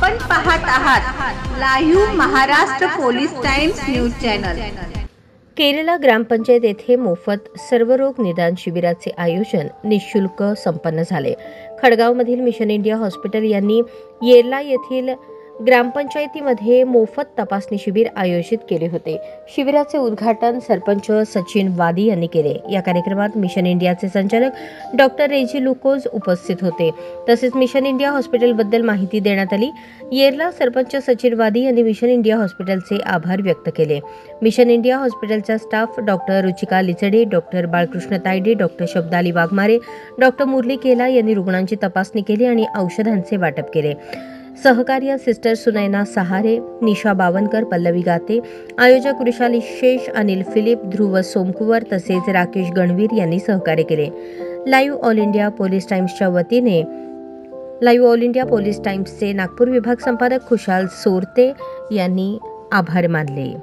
आपण पाहत आहात live Maharashtra police times news channel. Kerala gram panchayat येथे मोफत सर्वरोग निदान शिबिराचे आयोजन निःशुल्क संपन्न झाले। खडगावमधील मिशन इंडिया हॉस्पिटल यांनी येरला येथील ग्रामपंचायतीमध्ये मोफत तपासणी शिबिर आयोजित केले होते। शिबिराचे उद्घाटन सरपंच सचिन वादी यांनी केले। या कार्यक्रमात मिशन इंडियाचे संचालक डॉक्टर रेजी लुकोज उपस्थित होते। तसेच मिशन इंडिया हॉस्पिटलबद्दल माहिती देण्यात आली। येरला सरपंच सचिन वादी यांनी मिशन इंडिया हॉस्पिटलचे आभार व्यक्त केले। मिशन इंडिया हॉस्पिटलचा staff doctor Ruchika Lichde, doctor Balkrishna Tayde, doctor Shabdali Waghmare, doctor Murli Kela यांनी रुग्णांची तपासणी केली आणि औषधांचे वाटप केले। सहकार्य सिस्टर सुनैना सहारे, निशा बावनकर, पल्लवी गाते, आयोजक वृषाली शेष, अनिल फिलिप, ध्रुव सोमकुवर तसेच राकेश गणवीर यांनी सहकार्य केले। लाईव्ह ऑल इंडिया पोलीस टाइम्सच्या वतीने लाईव्ह ऑल इंडिया पोलीस टाइम्सचे नागपूर विभाग संपादक खुशाल सोरते यांनी आभार मानले।